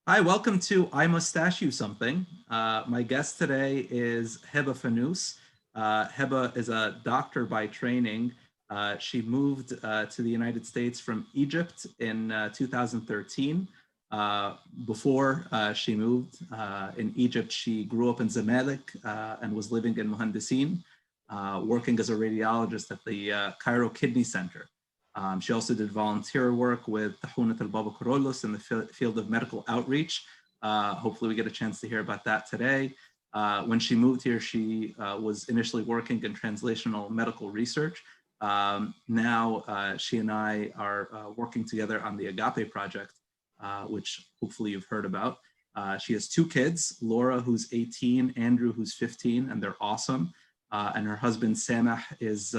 Hi, welcome to I Mustache You Something. My guest today is Heba Fanous. Heba is a doctor by training. She moved to the United States from Egypt in 2013. Before she moved in Egypt, she grew up in Zamalek and was living in Mohandesin, working as a radiologist at the Cairo Kidney Center. She also did volunteer work with Tahunat al-Baba Corollos in the field of medical outreach. Hopefully we get a chance to hear about that today. When she moved here, she was initially working in translational medical research. Now she and I are working together on the Agape project, which hopefully you've heard about. She has two kids, Laura, who's 18, Andrew, who's 15, and they're awesome. And her husband, Samah, is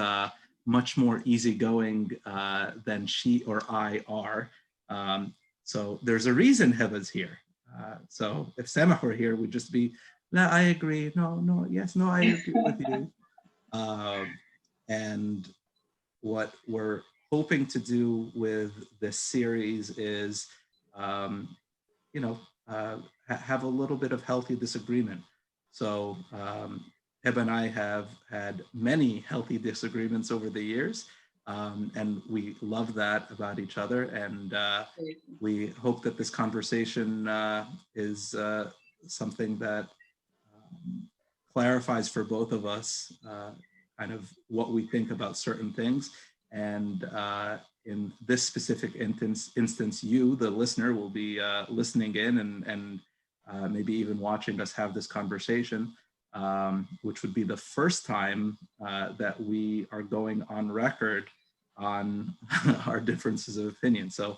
much more easygoing than she or I are. So there's a reason Heba's here. So if Samah were here, we'd just be, no, I agree. No, yes, no, I agree with you. And what we're hoping to do with this series is, have a little bit of healthy disagreement. So Heba and I have had many healthy disagreements over the years, and we love that about each other. And we hope that this conversation is something that clarifies for both of us kind of what we think about certain things. And in this specific instance, you, the listener, will be listening in and maybe even watching us have this conversation, which would be the first time that we are going on record on our differences of opinion. So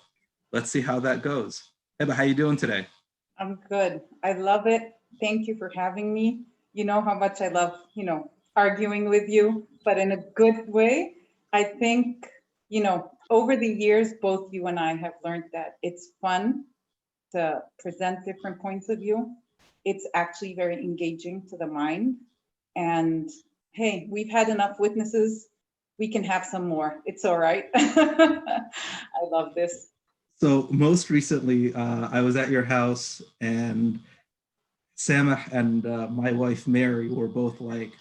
let's see how that goes. Heba, how you doing today? I'm good. I love it. Thank you for having me. You know how much I love, arguing with you, but in a good way. I think, over the years, both you and I have learned that it's fun to present different points of view. It's actually very engaging to the mind. And hey, we've had enough witnesses. We can have some more. It's all right. I love this. So most recently, I was at your house and Samah and my wife Mary were both like,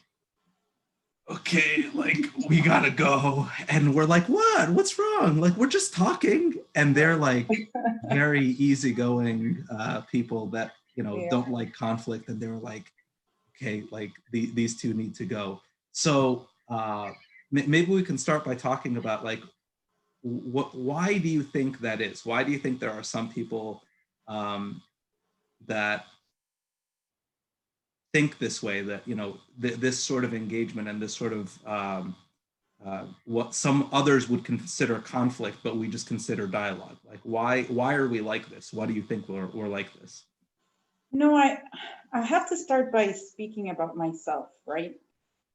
okay, like we gotta go. And we're like, what? What's wrong? Like, we're just talking. And they're like very easygoing people that, don't like conflict. And they were like, okay, like these two need to go. So maybe we can start by talking about like, why do you think that is? Why do you think there are some people that think this way, that this sort of engagement and this sort of what some others would consider conflict, but we just consider dialogue? Like, why are we like this? Why do you think we're like this? No, I have to start by speaking about myself, right?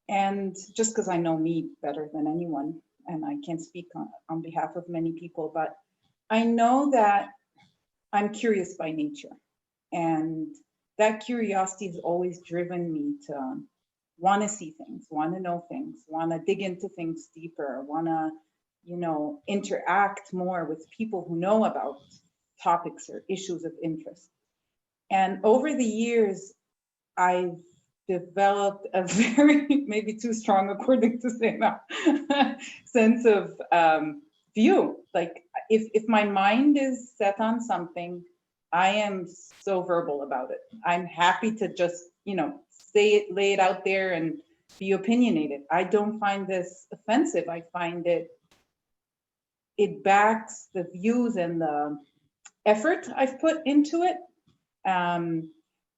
And just because I know me better than anyone, and I can't speak on behalf of many people, but I know that I'm curious by nature. And that curiosity has always driven me to want to see things, want to know things, want to dig into things deeper, want to, interact more with people who know about topics or issues of interest. And over the years, I've developed a very, maybe too strong according to say now, sense of view. Like if my mind is set on something, I am so verbal about it. I'm happy to just, say it, lay it out there and be opinionated. I don't find this offensive. I find it backs the views and the effort I've put into it.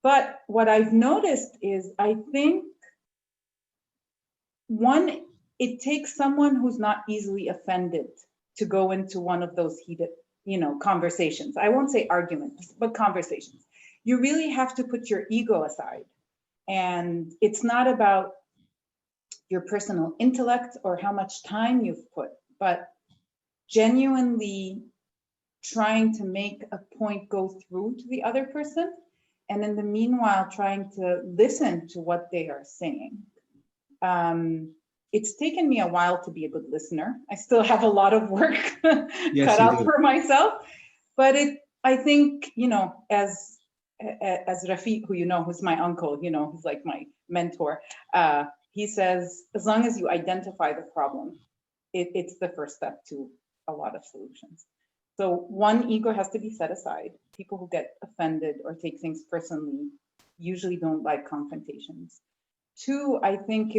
But what I've noticed is I think one, it takes someone who's not easily offended to go into one of those heated, conversations. I won't say arguments, but conversations. You really have to put your ego aside. And it's not about your personal intellect or how much time you've put, but genuinely trying to make a point go through to the other person. And in the meanwhile, trying to listen to what they are saying. It's taken me a while to be a good listener. I still have a lot of work cut out for myself, but I think, as Rafiq, who who's my uncle, who's like my mentor, he says, as long as you identify the problem, it's the first step to a lot of solutions. So one, ego has to be set aside. People who get offended or take things personally usually don't like confrontations. Two, I think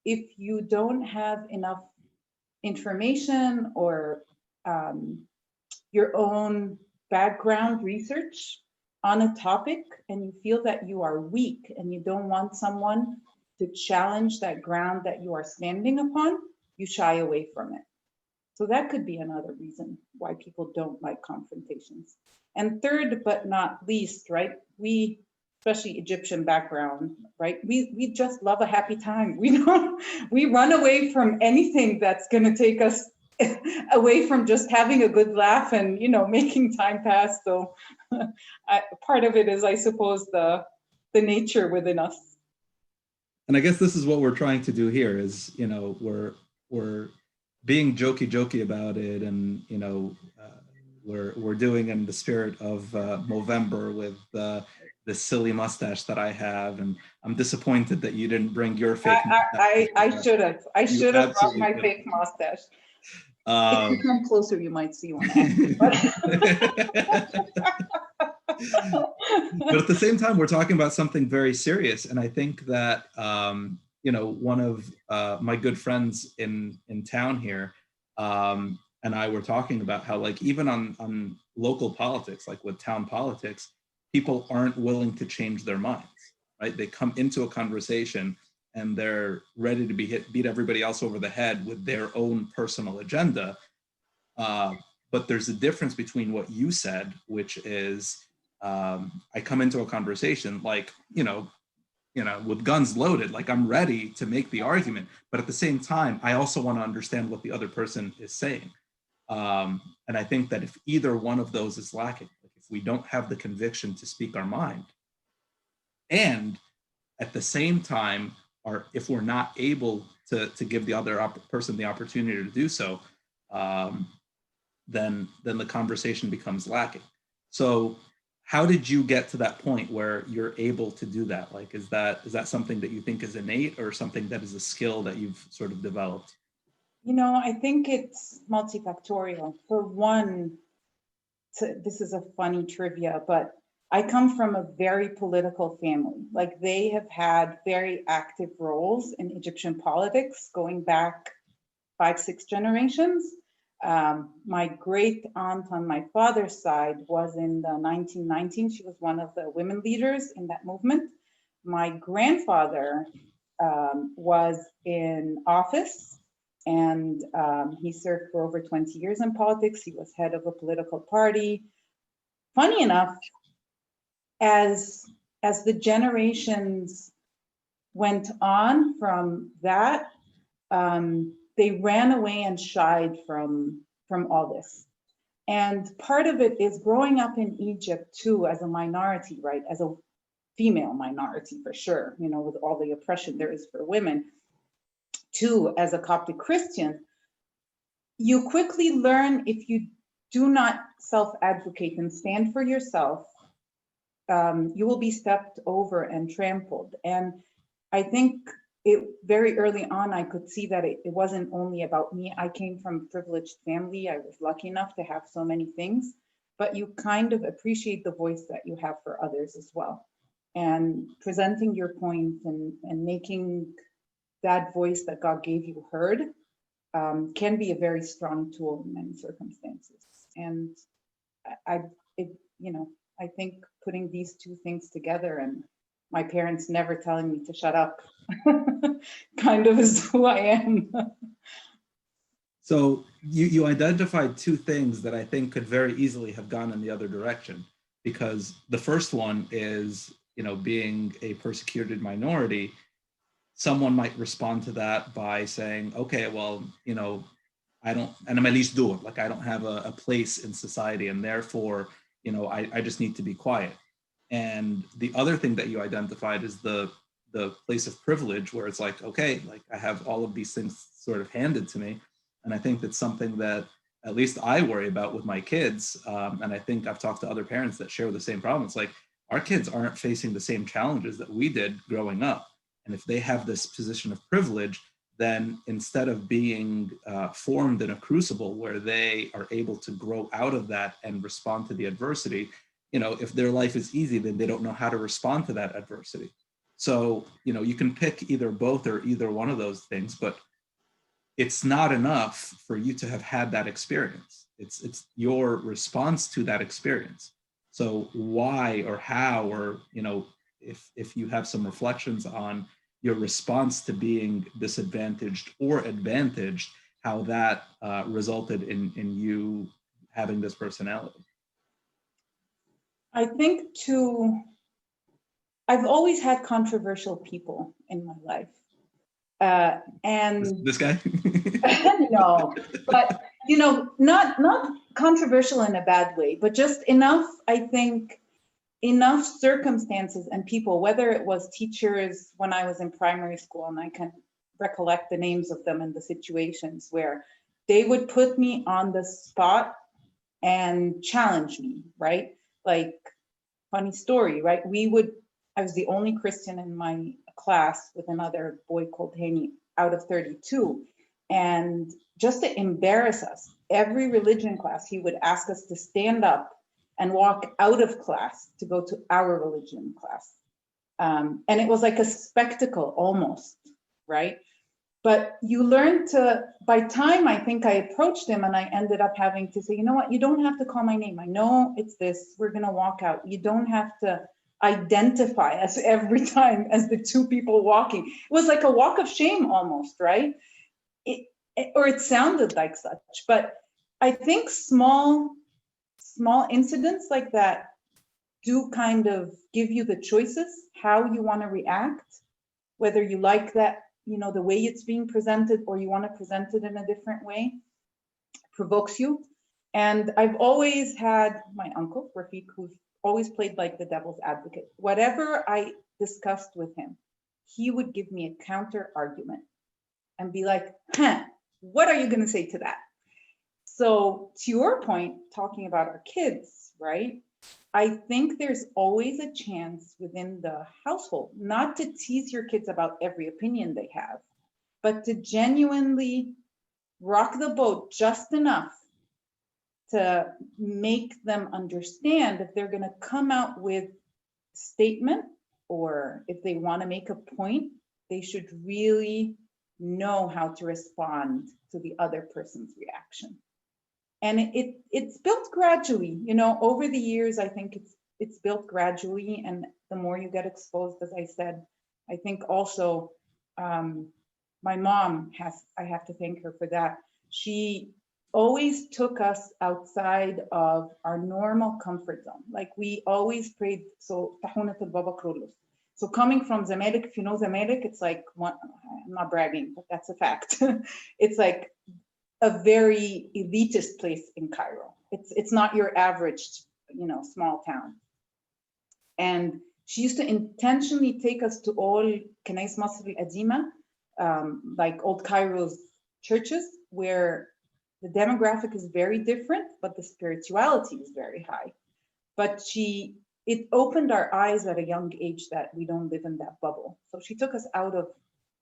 if you don't have enough information or your own background research on a topic, and you feel that you are weak and you don't want someone to challenge that ground that you are standing upon, you shy away from it. So that could be another reason why people don't like confrontations. And third, but not least, right? We, especially Egyptian background, right? We just love a happy time. We run away from anything that's going to take us away from just having a good laugh and, making time pass. So part of it is, I suppose, the nature within us. And I guess this is what we're trying to do here is, we're being jokey about it, and we're doing in the spirit of Movember with the silly mustache that I have, and I'm disappointed that you didn't bring your fake mustache. I should have. I should have brought my fake mustache. If you come closer, you might see one. But at the same time, we're talking about something very serious, and I think that one of my good friends in town here, and I were talking about how, like, even on local politics, like with town politics, people aren't willing to change their minds, right? They come into a conversation and they're ready to beat everybody else over the head with their own personal agenda. But there's a difference between what you said, which is, I come into a conversation like, with guns loaded, like I'm ready to make the argument, but at the same time, I also want to understand what the other person is saying. And I think that if either one of those is lacking, like if we don't have the conviction to speak our mind, and at the same time, if we're not able to give the other person the opportunity to do so, then the conversation becomes lacking. So how did you get to that point where you're able to do that? Like, is that something that you think is innate, or something that is a skill that you've sort of developed? I think it's multifactorial. For one, this is a funny trivia, but I come from a very political family. Like, they have had very active roles in Egyptian politics going back 5-6 generations. My great aunt on my father's side was in the 1919. She was one of the women leaders in that movement. My grandfather was in office, and he served for over 20 years in politics. He was head of a political party. Funny enough, as the generations went on from that, they ran away and shied from all this. And part of it is growing up in Egypt too, as a minority, right? As a female minority, for sure, with all the oppression there is for women. Two, as a Coptic Christian, you quickly learn, if you do not self-advocate and stand for yourself, you will be stepped over and trampled. And I think very early on, I could see that it wasn't only about me. I came from a privileged family. I was lucky enough to have so many things, but you kind of appreciate the voice that you have for others as well. And presenting your point and making that voice that God gave you heard can be a very strong tool in many circumstances. And I think putting these two things together, and my parents never telling me to shut up, kind of is who I am. So you identified two things that I think could very easily have gone in the other direction, because the first one is, being a persecuted minority, someone might respond to that by saying, okay, well, I don't, and I'm at least do it. Like, I don't have a place in society, and therefore, I just need to be quiet. And the other thing that you identified is the place of privilege, where it's like, okay, like I have all of these things sort of handed to me. And I think that's something that at least I worry about with my kids, and I think I've talked to other parents that share the same problem. It's like our kids aren't facing the same challenges that we did growing up. And if they have this position of privilege, then instead of being formed in a crucible where they are able to grow out of that and respond to the adversity, if their life is easy, then they don't know how to respond to that adversity. So, you can pick either both or either one of those things, but it's not enough for you to have had that experience. It's your response to that experience. So why or how, or if you have some reflections on your response to being disadvantaged or advantaged, how that resulted in you having this personality. I think I've always had controversial people in my life. And this guy? no, but not controversial in a bad way, but just enough, I think, enough circumstances and people, whether it was teachers when I was in primary school, and I can recollect the names of them and the situations where they would put me on the spot and challenge me, right? Like, funny story, right? I was the only Christian in my class with another boy called Hani out of 32. And just to embarrass us, every religion class, he would ask us to stand up and walk out of class to go to our religion class. And it was like a spectacle almost, right? But you learn by time, I think I approached him and I ended up having to say, you know what, you don't have to call my name. I know it's this, we're gonna walk out. You don't have to identify us every time as the two people walking. It was like a walk of shame almost, right? Or it sounded like such, but I think small incidents like that do kind of give you the choices, how you wanna react, whether you like that, the way it's being presented, or you want to present it in a different way, provokes you. And I've always had my uncle, Rafiq, who's always played like the devil's advocate. Whatever I discussed with him, he would give me a counter argument and be like, what are you going to say to that? So to your point, talking about our kids, right? I think there's always a chance within the household, not to tease your kids about every opinion they have, but to genuinely rock the boat just enough to make them understand if they're going to come out with a statement, or if they want to make a point, they should really know how to respond to the other person's reaction. And it's built gradually, over the years. I think it's built gradually, and the more you get exposed, as I said, I think also my mom I have to thank her for that. She always took us outside of our normal comfort zone. Like, we always prayed, so Tahunat al-Baba Krulus. So coming from Zamalek, if you know Zamalek, it's like, I'm not bragging, but that's a fact. It's like a very elitist place in Cairo. It's not your average, small town. And she used to intentionally take us to all Kanais Masr al-Adima, like old Cairo's churches, where the demographic is very different, but the spirituality is very high. But it opened our eyes at a young age that we don't live in that bubble. So she took us out of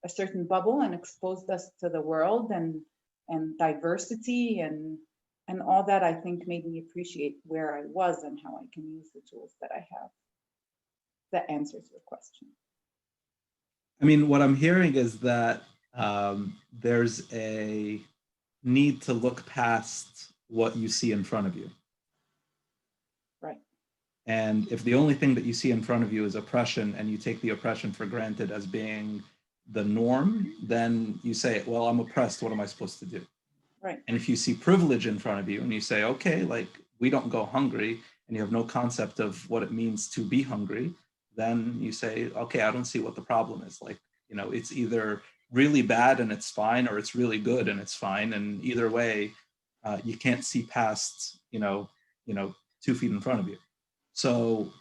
a certain bubble and exposed us to the world and diversity and all that. I think made me appreciate where I was and how I can use the tools that I have. That answers your question. I mean, what I'm hearing is that there's a need to look past what you see in front of you. Right. And if the only thing that you see in front of you is oppression, and you take the oppression for granted as being the norm, then you say, well, I'm oppressed, what am I supposed to do? Right. And if you see privilege in front of you and you say, okay, like, we don't go hungry, and you have no concept of what it means to be hungry, then you say, okay, I don't see what the problem is. Like, it's either really bad and it's fine, or it's really good and it's fine. And either way, you can't see past, 2 feet in front of you. So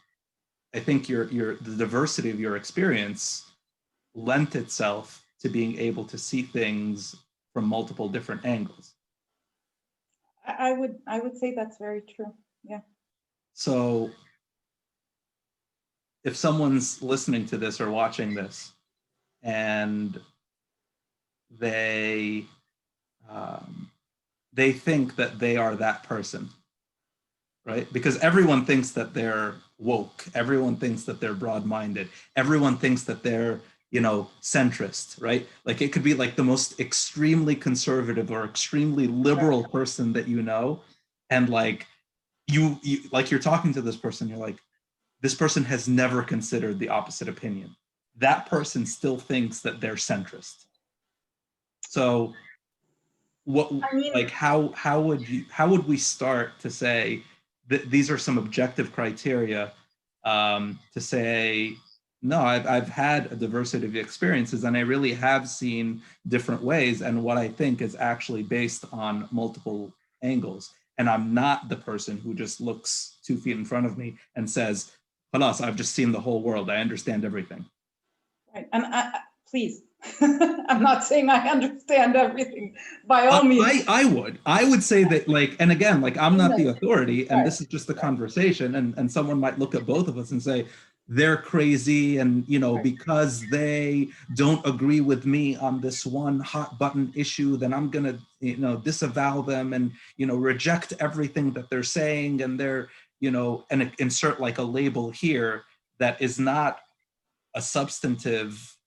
I think the diversity of your experience lent itself to being able to see things from multiple different angles. I would say that's very true. Yeah. So if someone's listening to this or watching this and they they think that they are that person, right? Because everyone thinks that they're woke. Everyone thinks that they're broad-minded. Everyone thinks that they're, centrist, right? Like it could be like the most extremely conservative or extremely liberal person that you know. And like you like you're talking to this person, you're like, this person has never considered the opposite opinion. That person still thinks that they're centrist. So what, I mean, like how would we start to say that these are some objective criteria, to say no, I've had a diversity of experiences and I really have seen different ways, and what I think is actually based on multiple angles, and I'm not the person who just looks 2 feet in front of me and says, Halas, I've just seen the whole world, I understand everything. right. And please, I'm not saying I understand everything by all means. I would say that, like, and again, like, I'm not the authority and Right, this is just a right, conversation, and someone might look at both of us and say they're crazy, and right. because they don't agree with me on this one hot button issue, then I'm gonna disavow them and reject everything that they're saying, and they're and insert like a label here that is not a substantive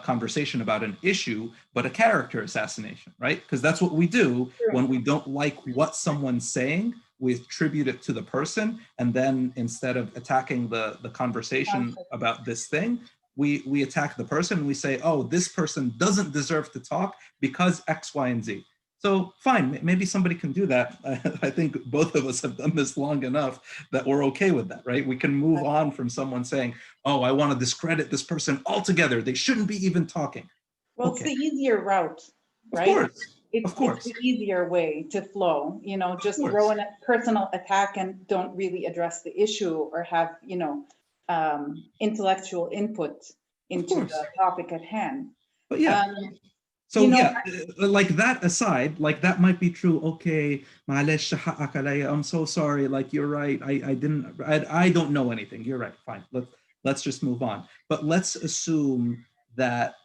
conversation about an issue, but a character assassination, right? Because that's what we do when we don't like what someone's saying. We attribute it to the person, and then instead of attacking the conversation about this thing, we attack the person and we say, oh, this person doesn't deserve to talk because X, Y, and Z. So fine, maybe somebody can do that. I think both of us have done this long enough that we're okay with that, right? We can move on from someone saying, oh, I want to discredit this person altogether, they shouldn't be even talking. Well, Okay. it's the easier route, right? Of course. It's the easier way to flow, just throw in a personal attack and don't really address the issue or have, intellectual input into the topic at hand. But yeah. So yeah, like that aside, like that might be true. Okay, I'm so sorry. Like you're right. I don't know anything. You're right. Fine. Let's just move on. But let's assume that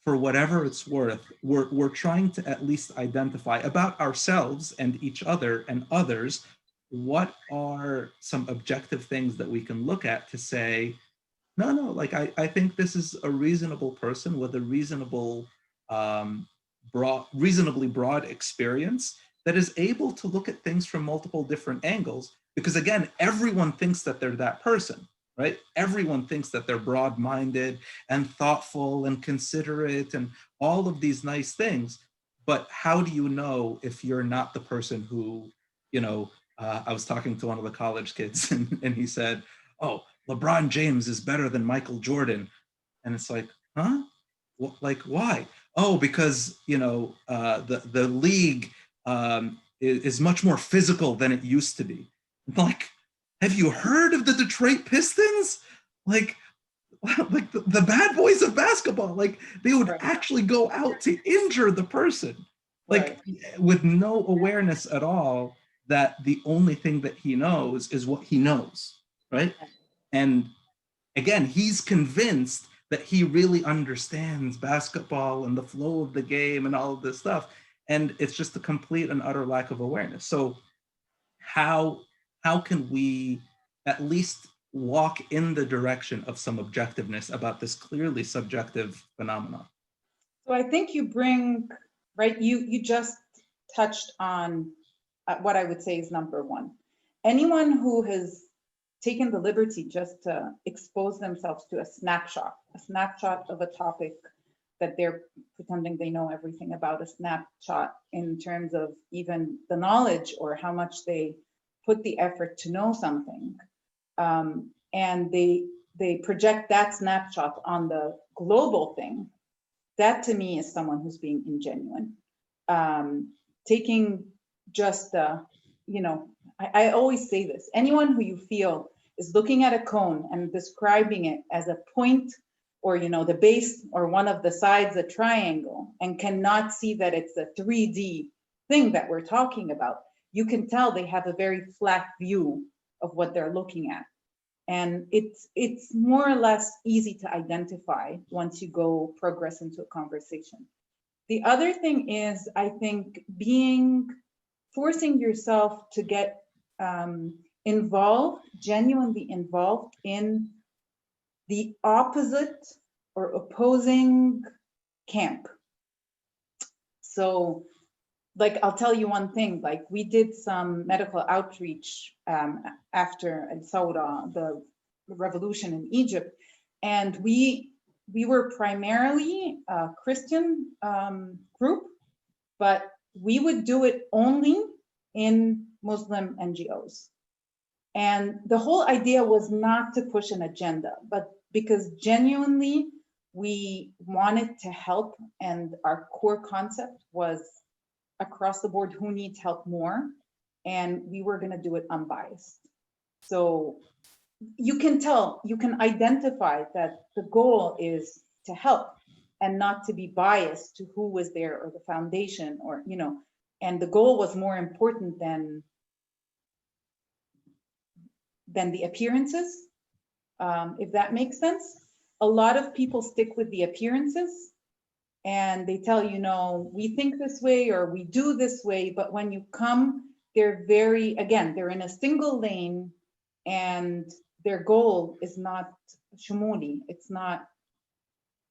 for whatever it's worth, we're trying to at least identify about ourselves and each other and others, what are some objective things that we can look at to say, no, like I think this is a reasonable person with a reasonably broad experience that is able to look at things from multiple different angles. Because again, everyone thinks that they're that person, right? Everyone thinks that they're broad-minded and thoughtful and considerate and all of these nice things. But how do you know if you're not the person who, I was talking to one of the college kids and he said, oh, LeBron James is better than Michael Jordan. And it's like, huh? Like, why? Oh, because, the league is much more physical than it used to be. Like, have you heard of the Detroit Pistons? Like the bad boys of basketball, like they would actually go out to injure the person, like with no awareness at all that the only thing that he knows is what he knows, right? And again, he's convinced that he really understands basketball and the flow of the game and all of this stuff. And it's just a complete and utter lack of awareness. So how can we at least walk in the direction of some objectiveness about this clearly subjective phenomenon? So I think you bring, right, you just touched on what I would say is number one. Anyone who has taken the liberty just to expose themselves to a snapshot of a topic that they're pretending they know everything about, a snapshot in terms of even the knowledge or how much they put the effort to know something. And they project that snapshot on the global thing. That to me is someone who's being ingenuine. Taking just, I always say this, anyone who you feel is looking at a cone and describing it as a point or, the base or one of the sides, a triangle, and cannot see that it's a 3D thing that we're talking about, you can tell they have a very flat view of what they're looking at. And it's more or less easy to identify once you go progress into a conversation. The other thing is, I think, forcing yourself to get involved, genuinely involved in the opposite or opposing camp. So, like, I'll tell you one thing, like we did some medical outreach after Al-Thawra, the revolution in Egypt, and we were primarily a Christian group, but we would do it only in Muslim NGOs. And the whole idea was not to push an agenda, but because genuinely we wanted to help, and our core concept was across the board, who needs help more, and we were going to do it unbiased. So you can tell, you can identify that the goal is to help and not to be biased to who was there or the foundation, or, you know, and the goal was more important than the appearances, if that makes sense. A lot of people stick with the appearances and they tell you, no, we think this way or we do this way, but when you come, they're very, again, they're in a single lane and their goal is not shumuli, it's not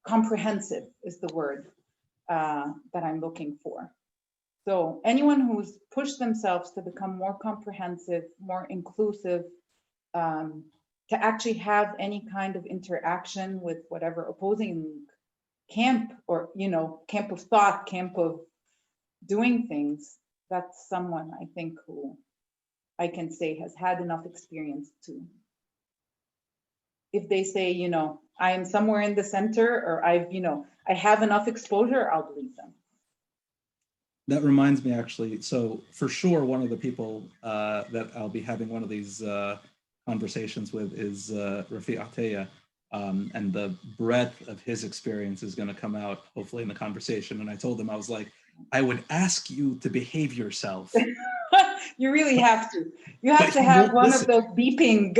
comprehensive is the word that I'm looking for. So anyone who's pushed themselves to become more comprehensive, more inclusive, to actually have any kind of interaction with whatever opposing camp, or, you know, camp of thought, camp of doing things, that's someone I think who I can say has had enough experience to, if they say, you know, I am somewhere in the center, or I've, you know, I have enough exposure, I'll believe them. That reminds me, actually, so for sure, one of the people that I'll be having one of these conversations with is Rafi Ataya, and the breadth of his experience is going to come out hopefully in the conversation. And I told him, I was like, I would ask you to behave yourself. You really have to. You have to have one of those beeping.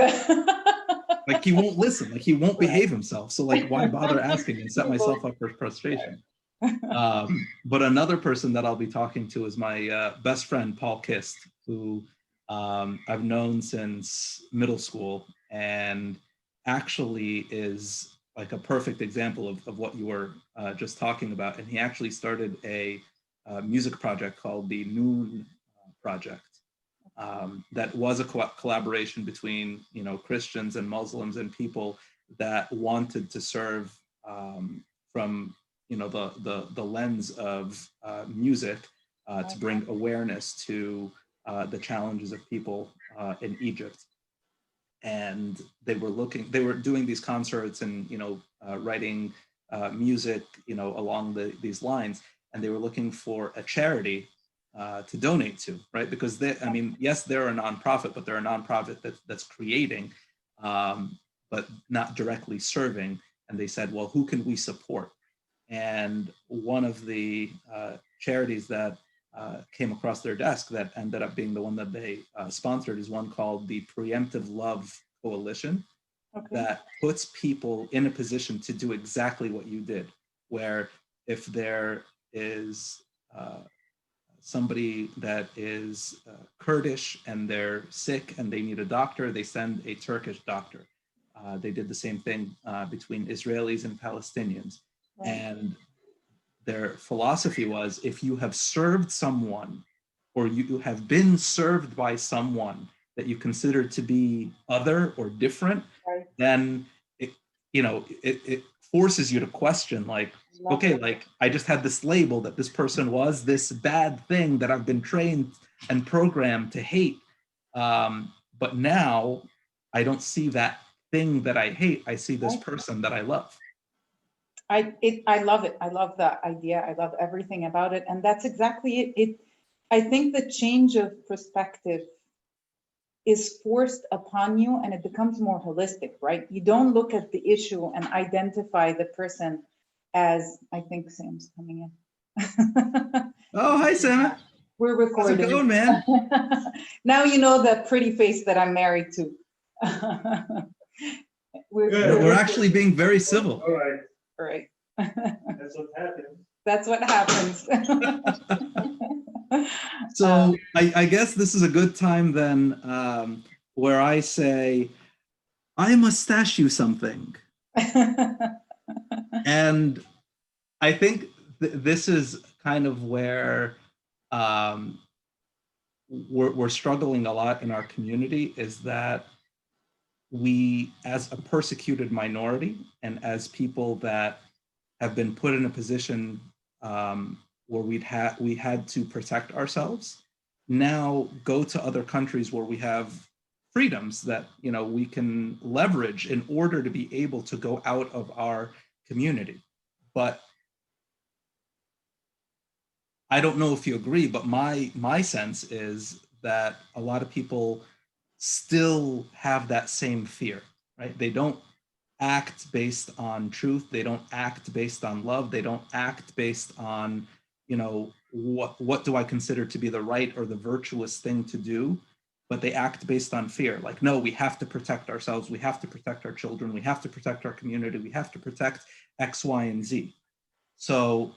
Like, he won't listen, like he won't behave himself. So like, why bother asking and set myself up for frustration? But another person that I'll be talking to is my best friend, Paul Kist, who I've known since middle school, and actually is like a perfect example of what you were just talking about. And he actually started a music project called the Noon Project. That was a collaboration between, you know, Christians and Muslims and people that wanted to serve from, you know, the lens of music to bring awareness to the challenges of people in Egypt. And they were doing these concerts and, you know, writing music, you know, along these lines, and they were looking for a charity to donate to, right? Because they, I mean, yes, they're a nonprofit, but they're a nonprofit that's creating, but not directly serving. And they said, well, who can we support? And one of the charities that came across their desk that ended up being the one that they sponsored is one called the Preemptive Love Coalition, that puts people in a position to do exactly what you did, where if there is somebody that is Kurdish and they're sick and they need a doctor, they send a Turkish doctor. They did the same thing between Israelis and Palestinians. And their philosophy was, if you have served someone or you have been served by someone that you consider to be other or different, then it, you know, it forces you to question, like, okay, like I just had this label that this person was this bad thing that I've been trained and programmed to hate. But now I don't see that thing that I hate. I see this person that I love. I love it. I love the idea. I love everything about it. And that's exactly it. I think the change of perspective is forced upon you and it becomes more holistic, right? You don't look at the issue and identify the person as, I think Sam's coming in. Oh, hi, Sam. We're How's it recording. going, man? Now you know the pretty face that I'm married to. We're actually being very civil. All right, All right. that's what happened. That's what happens. So I guess this is a good time then, where I say, I mustache you something. And I think this is kind of where we're struggling a lot in our community, is that we, as a persecuted minority and as people that have been put in a position where we had to protect ourselves, now go to other countries where we have freedoms that we can leverage in order to be able to go out of our community. But I don't know if you agree, but my sense is that a lot of people still have that same fear, right? They don't act based on truth. They don't act based on love. They don't act based on, what do I consider to be the right or the virtuous thing to do? But they act based on fear. Like, no, we have to protect ourselves. We have to protect our children. We have to protect our community. We have to protect X, Y, and Z. So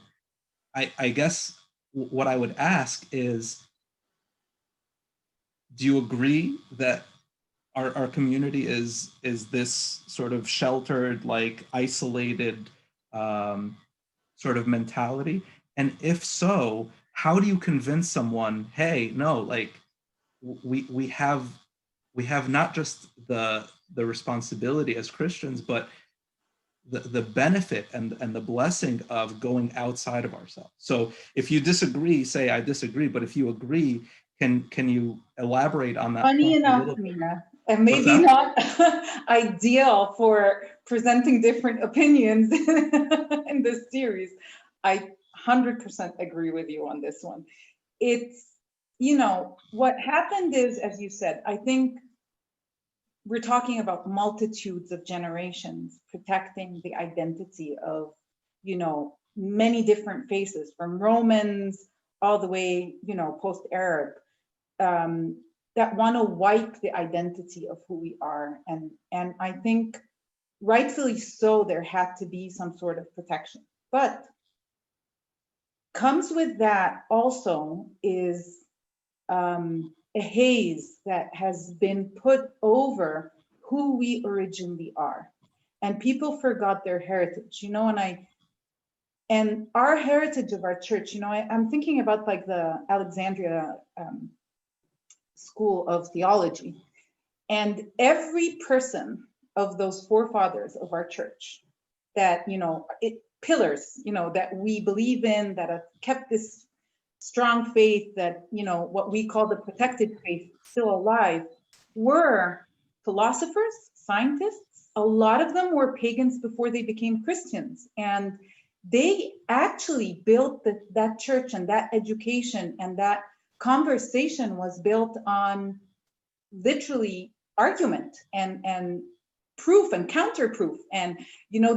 I guess what I would ask is, do you agree that our community is this sort of sheltered, like isolated sort of mentality? And if so, how do you convince someone, hey, no, like we have not just the responsibility as Christians, but the benefit and the blessing of going outside of ourselves. So if you disagree, say I disagree, but if you agree, can you elaborate on that? Funny enough, Mina, and maybe not ideal for presenting different opinions in this series. I 100% agree with you on this one. It's, what happened is, as you said, I think we're talking about multitudes of generations protecting the identity of, many different faces, from Romans all the way, post-Arab, that want to wipe the identity of who we are. And I think rightfully so, there had to be some sort of protection. But comes with that also is a haze that has been put over who we originally are. And people forgot their heritage, and our heritage of our church, I'm thinking about like the Alexandria School of Theology, and every person of those forefathers of our church that, pillars, that we believe in, that have kept this strong faith, that, what we call the protected faith still alive, were philosophers, scientists. A lot of them were pagans before they became Christians. And they actually built that church, and that education and that conversation was built on literally argument and proof and counterproof and,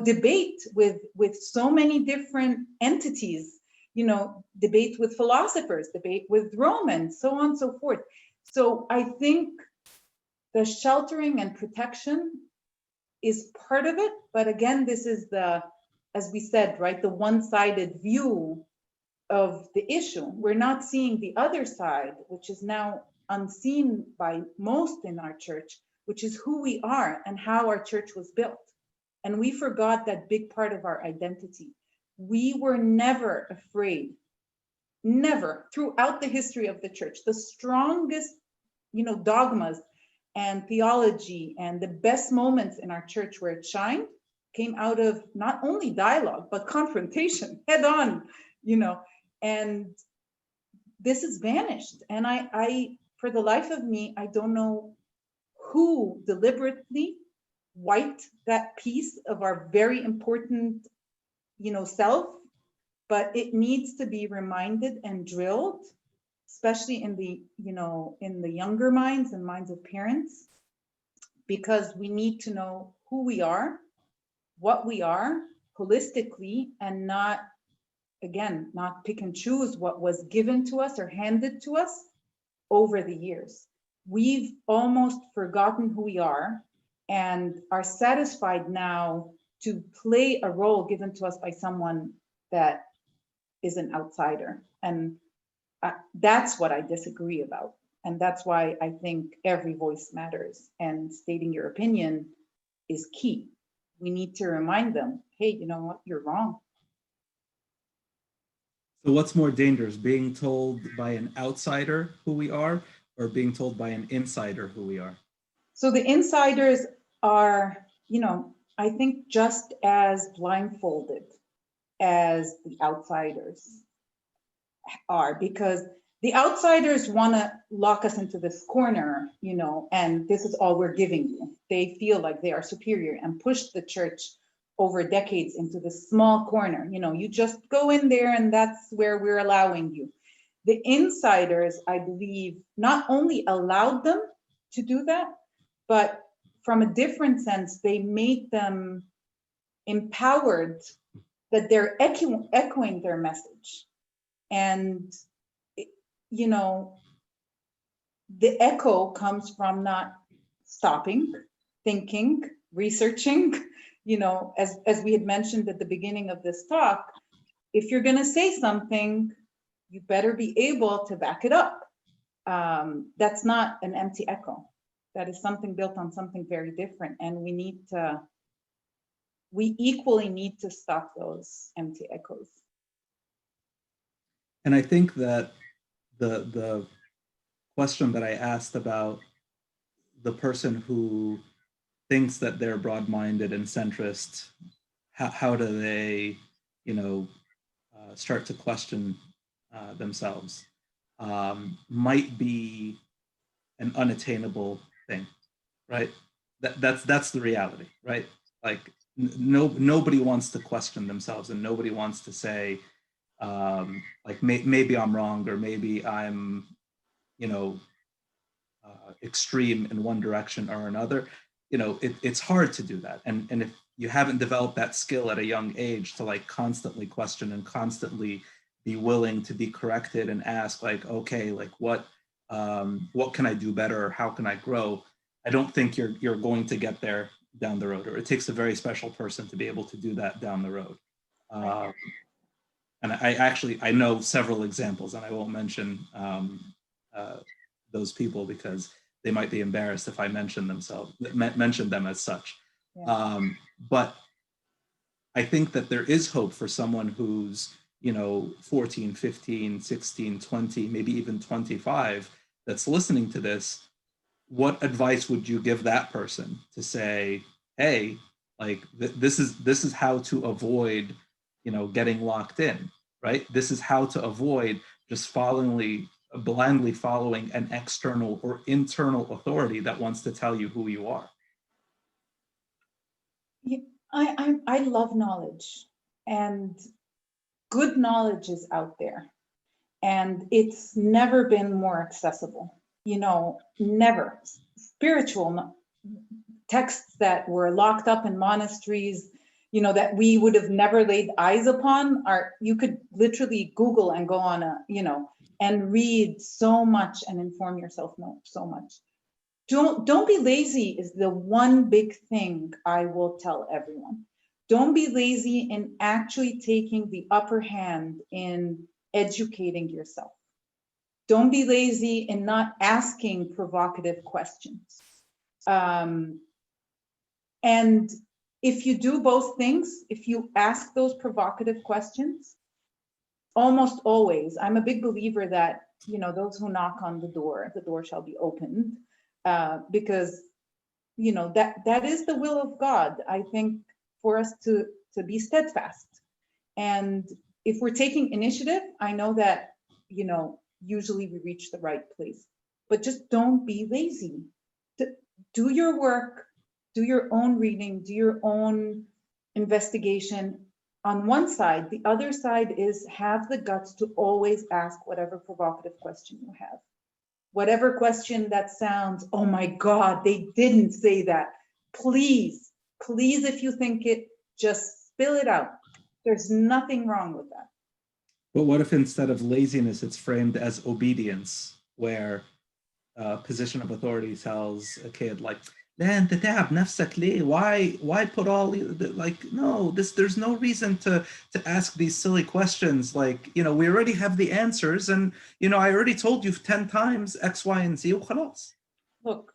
debate with so many different entities, debate with philosophers, debate with Romans, so on and so forth. So I think the sheltering and protection is part of it. But again, this is as we said, right, the one-sided view of the issue. We're not seeing the other side, which is now unseen by most in our church, which is who we are and how our church was built. And we forgot that big part of our identity. We were never afraid, never, throughout the history of the church. The strongest, dogmas and theology and the best moments in our church where it shined came out of not only dialogue, but confrontation, head on, and this has vanished. And I, for the life of me, I don't know who deliberately wiped that piece of our very important, self, but it needs to be reminded and drilled, especially in the, in the younger minds and minds of parents, because we need to know who we are, what we are holistically, and not again, not pick and choose what was given to us or handed to us over the years. We've almost forgotten who we are and are satisfied now to play a role given to us by someone that is an outsider. And that's what I disagree about. And that's why I think every voice matters, and stating your opinion is key. We need to remind them, hey, you know what, you're wrong. So what's more dangerous, being told by an outsider who we are, or being told by an insider who we are? So the insiders are, I think just as blindfolded as the outsiders are, because the outsiders want to lock us into this corner, and this is all we're giving you. They feel like they are superior and push the church over decades into this small corner. You just go in there and that's where we're allowing you. The insiders, I believe, not only allowed them to do that, but from a different sense, they made them empowered that they're echoing their message. And, the echo comes from not stopping, thinking, researching, as we had mentioned at the beginning of this talk, if you're going to say something, you better be able to back it up. That's not an empty echo. That is something built on something very different. And we equally need to stop those empty echoes. And I think that the question that I asked about the person who thinks that they're broad-minded and centrist, how do they, start to question themselves, might be an unattainable thing, right? That's the reality, right? Like nobody wants to question themselves, and nobody wants to say, maybe I'm wrong, or maybe I'm, extreme in one direction or another. It's hard to do that. And if you haven't developed that skill at a young age to constantly question and constantly be willing to be corrected and ask okay, what can I do better? Or how can I grow? I don't think you're going to get there down the road, or it takes a very special person to be able to do that down the road. And I know several examples, and I won't mention those people because they might be embarrassed if I mention them as such. Yeah. But I think that there is hope for someone who's 14, 15, 16, 20, maybe even 25 that's listening to this. What advice would you give that person to say, hey, this is how to avoid getting locked in, right? This is how to avoid just blindly following an external or internal authority that wants to tell you who you are. I love knowledge, and good knowledge is out there, and it's never been more accessible. Never. Spiritual texts that were locked up in monasteries, that we would have never laid eyes upon, you could literally Google and go on and read so much and inform yourself so much. Don't be lazy is the one big thing I will tell everyone. Don't be lazy in actually taking the upper hand in educating yourself. Don't be lazy in not asking provocative questions. And if you do both things, if you ask those provocative questions, almost always, I'm a big believer that, those who knock on the door shall be opened, because, that is the will of God, I think, for us to be steadfast. And if we're taking initiative, I know that, usually we reach the right place, but just don't be lazy. Do your work, do your own reading, do your own investigation. On one side, the other side is have the guts to always ask whatever provocative question you have. Whatever question that sounds, oh my God, they didn't say that. Please, if you think it, just spill it out. There's nothing wrong with that. But what if instead of laziness, it's framed as obedience, where position of authority tells a kid like, لا انت تعب نفسك ليه? Why put all like, no, there's no reason to ask these silly questions. Like, we already have the answers, and I already told you 10 times X, Y, and Z وخلاص. Look,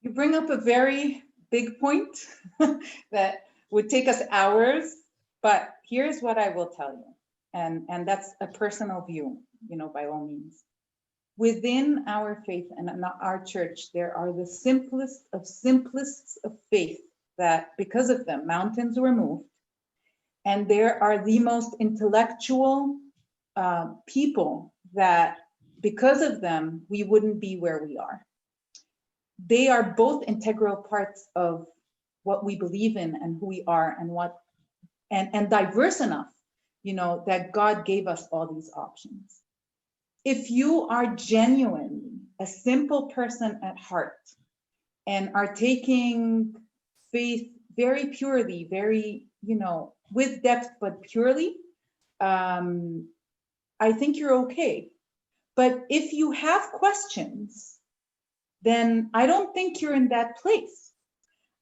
you bring up a very big point that would take us hours, but here's what I will tell you. And that's a personal view, by all means. Within our faith and in our church, there are the simplest of faith that because of them, mountains were moved. And there are the most intellectual people that because of them, we wouldn't be where we are. They are both integral parts of what we believe in and who we are and diverse enough, that God gave us all these options. If you are genuinely a simple person at heart and are taking faith very purely, very, with depth, but purely, I think you're okay. But if you have questions, then I don't think you're in that place.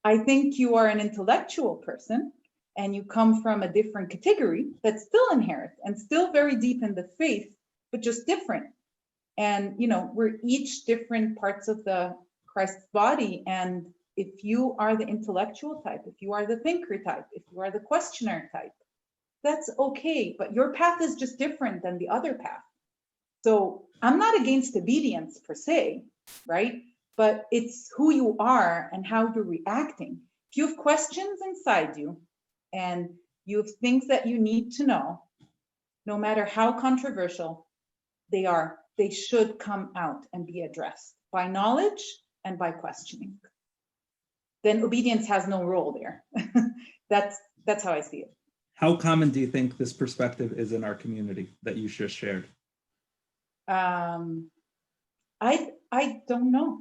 I think you are an intellectual person and you come from a different category that's still inherent and still very deep in the faith, but just different. And, we're each different parts of the Christ's body. And if you are the intellectual type, if you are the thinker type, if you are the questioner type, that's okay. But your path is just different than the other path. So I'm not against obedience per se, right? But it's who you are and how you're reacting. If you have questions inside you and you have things that you need to know, no matter how controversial they should come out and be addressed by knowledge and by questioning. Then obedience has no role there. That's how I see it. How common do you think this perspective is in our community that you just shared? I don't know.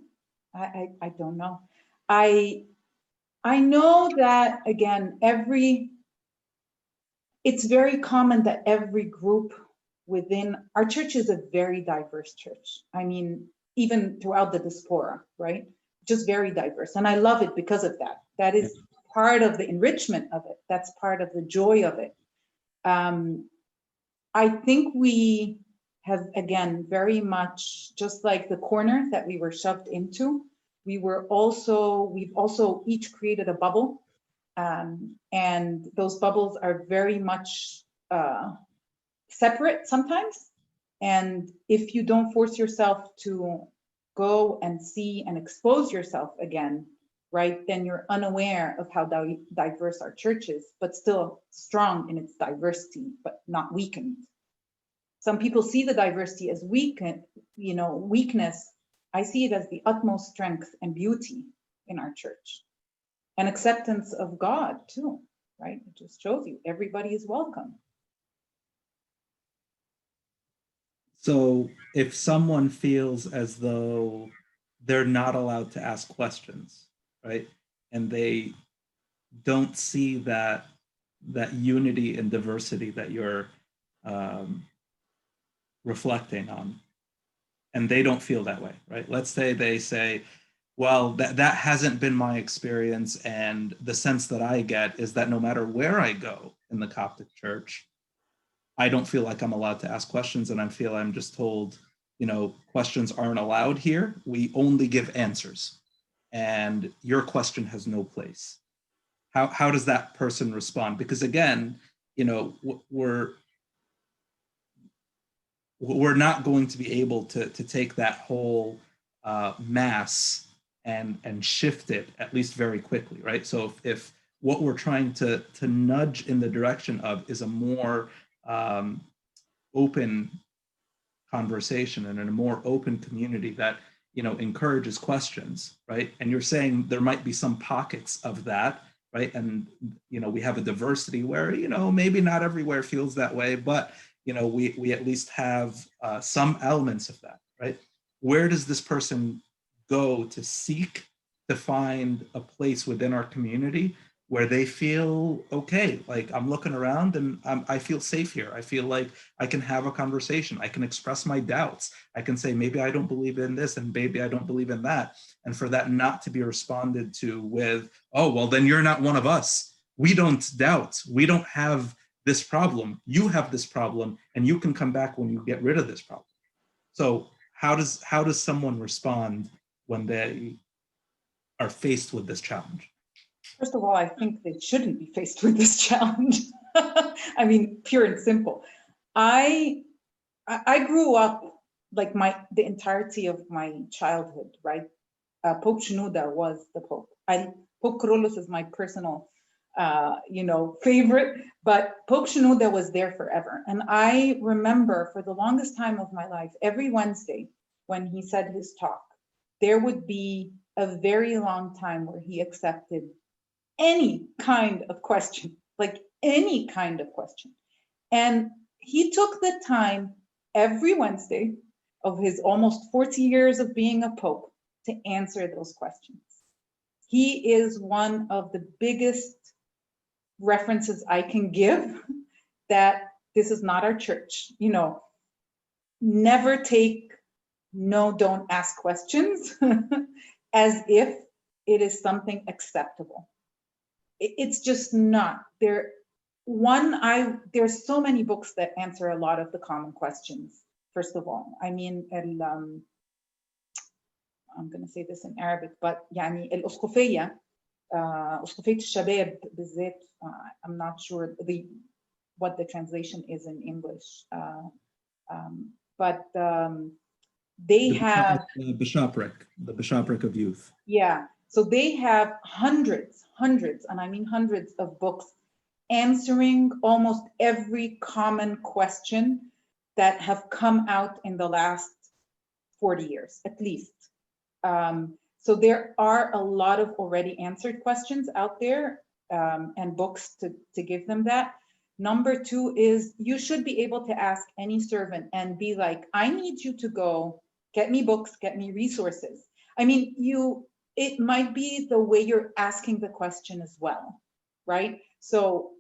I don't know. I know that, again, it's very common that every group within our church is a very diverse church. I mean, even throughout the diaspora, right? Just very diverse. And I love it because of that. That is part of the enrichment of it. That's part of the joy of it. I think we have, again, very much just like the corner that we were shoved into. We've also each created a bubble. And those bubbles are very much separate sometimes. And if you don't force yourself to go and see and expose yourself again, right, then you're unaware of how diverse our church is, but still strong in its diversity, but not weakened. Some people see the diversity as weakness. I see it as the utmost strength and beauty in our church. And acceptance of God too, right? It just shows you everybody is welcome. So if someone feels as though they're not allowed to ask questions, right? And they don't see that unity and diversity that you're reflecting on, and they don't feel that way, right? Let's say they say, well, that hasn't been my experience, and the sense that I get is that no matter where I go in the Coptic Church, I don't feel like I'm allowed to ask questions, and I feel I'm just told, questions aren't allowed here. We only give answers, and your question has no place. How does that person respond? Because again, we're not going to be able to take that whole mass and shift it, at least very quickly, right? So if what we're trying to nudge in the direction of is a more open conversation and in a more open community that encourages questions, right? And you're saying there might be some pockets of that, right? And we have a diversity where maybe not everywhere feels that way, but we at least have some elements of that, right? Where does this person go to seek to find a place within our community where they feel okay, like I'm looking around and I feel safe here. I feel like I can have a conversation. I can express my doubts. I can say, maybe I don't believe in this and maybe I don't believe in that. And for that not to be responded to with, oh, well, then you're not one of us. We don't doubt. We don't have this problem. You have this problem and you can come back when you get rid of this problem. So how does someone respond when they are faced with this challenge? First of all, I think they shouldn't be faced with this challenge. I mean, pure and simple. I grew up like the entirety of my childhood, right? Pope Shenouda was the Pope. Pope Carolus is my personal, favorite, but Pope Shenouda was there forever. And I remember for the longest time of my life, every Wednesday when he said his talk, there would be a very long time where he accepted any kind of question, like any kind of question. And he took the time every Wednesday of his almost 40 years of being a pope to answer those questions. He is one of the biggest references I can give that this is not our church. Never take no, don't ask questions as if it is something acceptable. It's just not. There's so many books that answer a lot of the common questions. First of all, I mean, I'm going to say this in Arabic, but يعني الأسقفية أسقفية الشباب بالذات, I'm not sure what the translation is in English, but they have the bishopric of youth. Yeah, so they have hundreds, and I mean hundreds of books answering almost every common question that have come out in the last 40 years, at least. So there are a lot of already answered questions out there, and books to give them that. Number two is you should be able to ask any servant and be like, I need you to go get me books, get me resources. I mean, it might be the way you're asking the question as well, right? So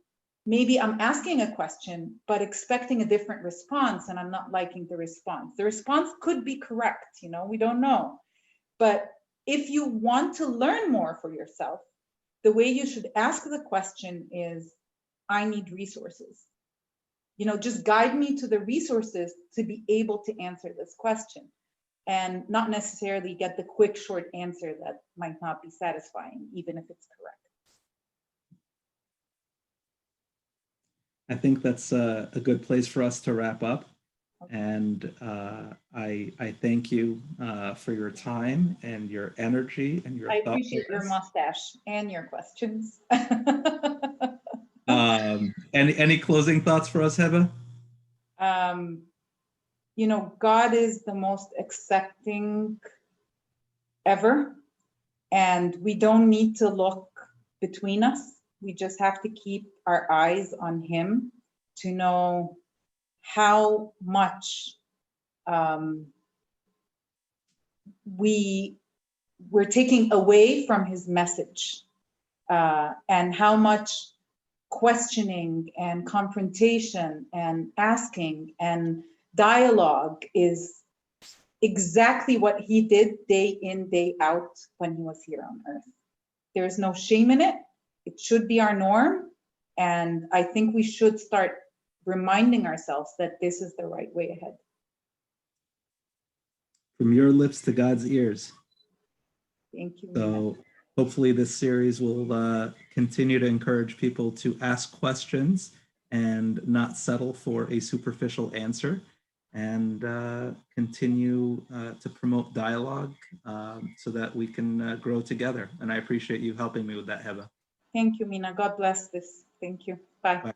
maybe I'm asking a question, but expecting a different response, and I'm not liking the response. The response could be correct, we don't know. But if you want to learn more for yourself, the way you should ask the question is, I need resources. Just guide me to the resources to be able to answer this question, and not necessarily get the quick, short answer that might not be satisfying, even if it's correct. I think that's a good place for us to wrap up. Okay. And I thank you for your time and your energy and your I appreciate your mustache and your questions. Any closing thoughts for us, Heba? God is the most accepting ever, and we don't need to look between us. We just have to keep our eyes on him to know how much we're taking away from his message, and how much questioning and confrontation and asking and dialogue is exactly what he did day in, day out when he was here on earth. There is no shame in it. It should be our norm. And I think we should start reminding ourselves that this is the right way ahead. From your lips to God's ears. Thank you. So hopefully this series will continue to encourage people to ask questions and not settle for a superficial answer, and continue to promote dialogue so that we can grow together. And I appreciate you helping me with that, Heba. Thank you, Mina. God bless this. Thank you. Bye. Bye.